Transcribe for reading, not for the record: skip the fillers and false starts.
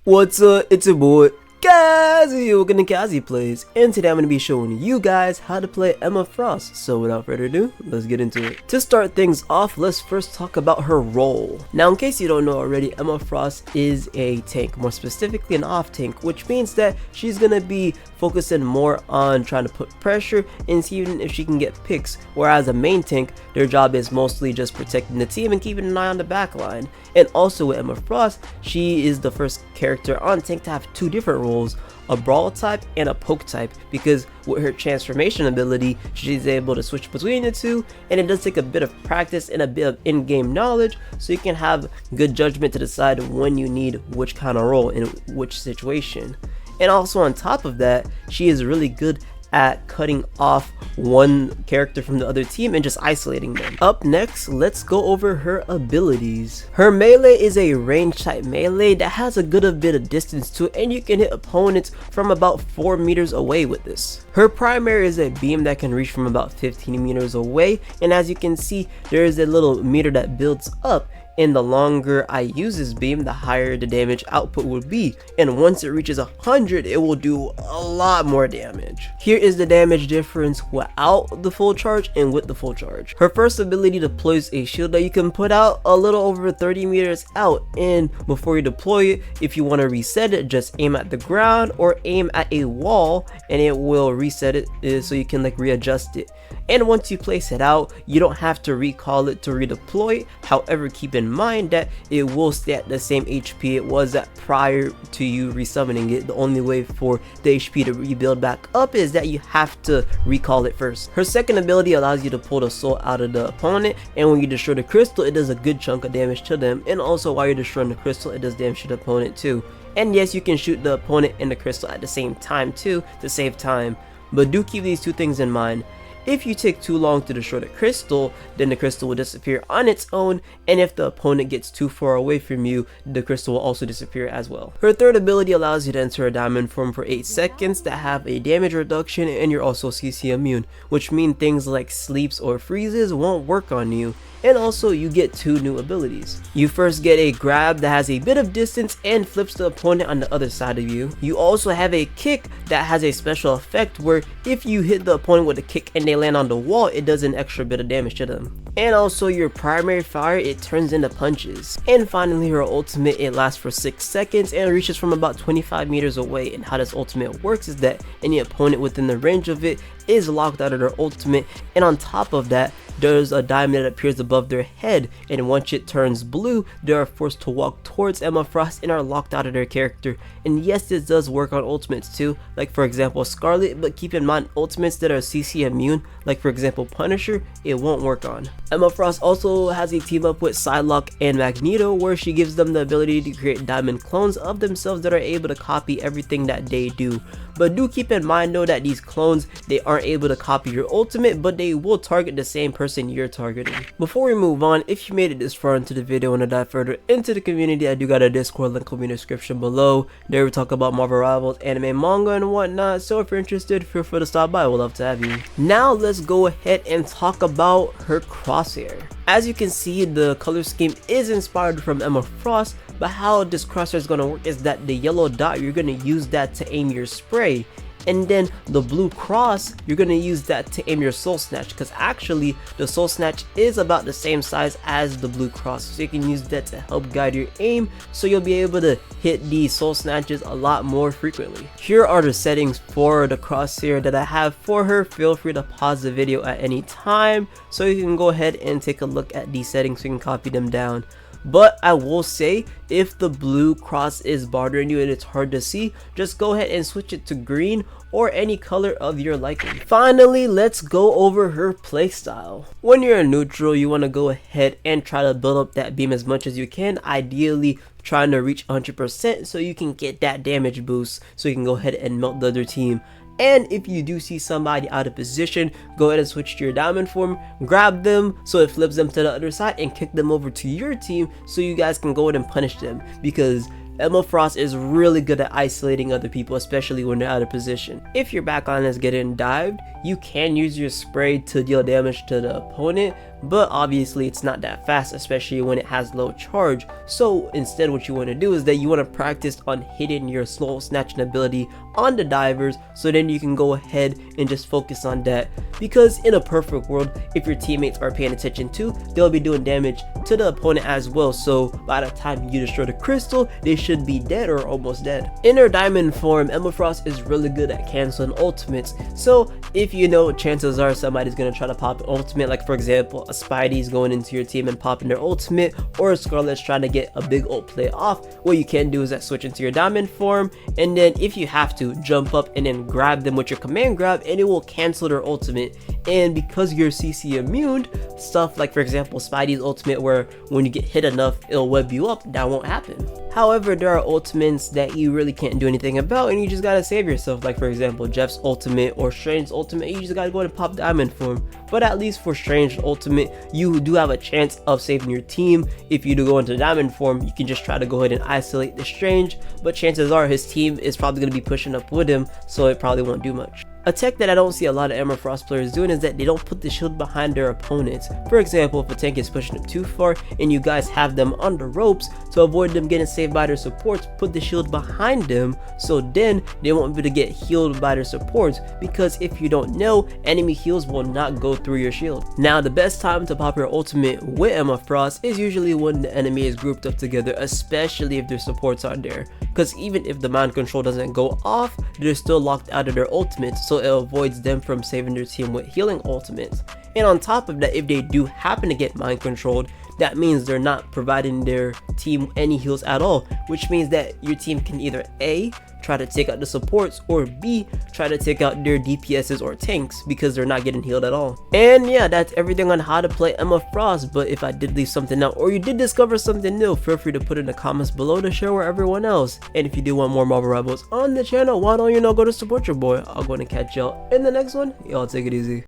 What's up? It's your boy Kazi, welcome to Kazi Plays, and today I'm going to be showing you guys how to play Emma Frost. So without further ado, let's get into it. To start things off, let's first talk about her role. Now in case you don't know already, Emma Frost is a tank, more specifically an off tank, which means that she's going to be focusing more on trying to put pressure and seeing if she can get picks, whereas a main tank, their job is mostly just protecting the team and keeping an eye on the back line. And also with Emma Frost, she is the first character on tank to have two different roles, a brawl type and a poke type, because with her transformation ability she's able to switch between the two, and it does take a bit of practice and a bit of in-game knowledge so you can have good judgment to decide when you need which kind of role in which situation. And also on top of that, she is really good at cutting off one character from the other team and just isolating them. Up next, let's go over her abilities. Her melee is a range type melee that has a good bit of distance to it, and you can hit opponents from about 4 meters away with this. Her primary is a beam that can reach from about 15 meters away, and as you can see, there is a little meter that builds up, and the longer I use this beam, the higher the damage output would be, and once it reaches 100, it will do a lot more damage. Here is the damage difference without the full charge and with the full charge. Her first ability deploys a shield that you can put out a little over 30 meters out, and before you deploy it, if you want to reset it, just aim at the ground or aim at a wall and it will reset it, so you can like readjust it. And once you place it out, you don't have to recall it to redeploy it. However, keep in mind that it will stay at the same HP it was at prior to you resummoning it. The only way for the HP to rebuild back up is that you have to recall it first. Her second ability allows you to pull the soul out of the opponent, and when you destroy the crystal, it does a good chunk of damage to them, and also while you're destroying the crystal, it does damage to the opponent too. And yes, you can shoot the opponent and the crystal at the same time too to save time, but do keep these two things in mind. If you take too long to destroy the crystal, then the crystal will disappear on its own, and if the opponent gets too far away from you, the crystal will also disappear as well. Her third ability allows you to enter a diamond form for 8 seconds that have a damage reduction, and you're also CC immune, which means things like sleeps or freezes won't work on you. And also you get 2 new abilities. You first get a grab that has a bit of distance and flips the opponent on the other side of you. You also have a kick that has a special effect where if you hit the opponent with a kick and they land on the wall, it does an extra bit of damage to them. And also your primary fire, it turns into punches. And finally her ultimate, it lasts for 6 seconds and reaches from about 25 meters away. And how this ultimate works is that any opponent within the range of it is locked out of their ultimate, and on top of that there's a diamond that appears above their head, and once it turns blue, they are forced to walk towards Emma Frost and are locked out of their character. And yes, this does work on ultimates too, like for example Scarlet, but keep in mind ultimates that are CC immune, like for example Punisher, it won't work on. Emma Frost also has a team up with Psylocke and Magneto, where she gives them the ability to create diamond clones of themselves that are able to copy everything that they do. But do keep in mind though that these clones, they aren't able to copy your ultimate, but they will target the same person you're targeting. Before we move on, if you made it this far into the video and want to dive further into the community, I do got a Discord link in the description below. There we talk about Marvel Rivals, anime, manga, and whatnot, so if you're interested, feel free to stop by, we'd love to have you. Now let's go ahead and talk about her Crosshair. As you can see, the color scheme is inspired from Emma Frost, but how this Crosshair is going to work is that the yellow dot, you're going to use that to aim your spray, and then the blue cross, you're going to use that to aim your soul snatch, because actually the soul snatch is about the same size as the blue cross, so you can use that to help guide your aim, so you'll be able to hit these soul snatches a lot more frequently. Here are the settings for the Crosshair that I have for her. Feel free to pause the video at any time so you can go ahead and take a look at these settings so you can copy them down. But I will say, if the blue cross is bothering you and it's hard to see, just go ahead and switch it to green or any color of your liking. Finally, let's go over her playstyle. When you're in neutral, you want to go ahead and try to build up that beam as much as you can, ideally trying to reach 100% so you can get that damage boost, so you can go ahead and melt the other team. And if you do see somebody out of position, go ahead and switch to your diamond form, grab them so it flips them to the other side, and kick them over to your team so you guys can go ahead and punish them, because Emma Frost is really good at isolating other people, especially when they're out of position. If your backline is getting dived, you can use your spray to deal damage to the opponent, but obviously it's not that fast, especially when it has low charge. So instead what you want to do is that you want to practice on hitting your slow snatching ability on the divers, so then you can go ahead and just focus on that, because in a perfect world, if your teammates are paying attention too, they'll be doing damage to the opponent as well. So by the time you destroy the crystal, they should be dead or almost dead. In her diamond form, Emma Frost is really good at canceling ultimates. So if you know, chances are somebody's gonna try to pop an ultimate, like for example a Spidey's going into your team and popping their ultimate, or a Scarlet's trying to get a big ult play off. What you can do is that switch into your diamond form, and then if you have to, jump up and then grab them with your command grab, and it will cancel their ultimate. And because you're CC immune, stuff like for example Spidey's ultimate, where when you get hit enough it'll web you up, that won't happen. However, there are ultimates that you really can't do anything about, and you just gotta save yourself, like for example Jeff's ultimate or Strange's ultimate. You just gotta go ahead and pop diamond form. But at least for Strange's ultimate, you do have a chance of saving your team. If you do go into diamond form, you can just try to go ahead and isolate the Strange, but chances are his team is probably going to be pushing up with him, so it probably won't do much. A tech that I don't see a lot of Emma Frost players doing is that they don't put the shield behind their opponents. For example, if a tank is pushing them too far and you guys have them on the ropes, to avoid them getting saved by their supports, put the shield behind them, so then they won't be able to get healed by their supports, because if you don't know, enemy heals will not go through your shield. Now the best time to pop your ultimate with Emma Frost is usually when the enemy is grouped up together, especially if their supports are there, because even if the mind control doesn't go off, they're still locked out of their ultimates, so it avoids them from saving their team with healing ultimates. And on top of that, if they do happen to get mind controlled, that means they're not providing their team any heals at all, which means that your team can either A, try to take out the supports, or B, try to take out their DPSs or tanks, because they're not getting healed at all. And yeah, that's everything on how to play Emma Frost. But if I did leave something out, or you did discover something new, feel free to put it in the comments below to share with everyone else. And if you do want more Marvel Rivals on the channel, why don't you go to support your boy? I'll go and catch y'all in the next one. Y'all take it easy.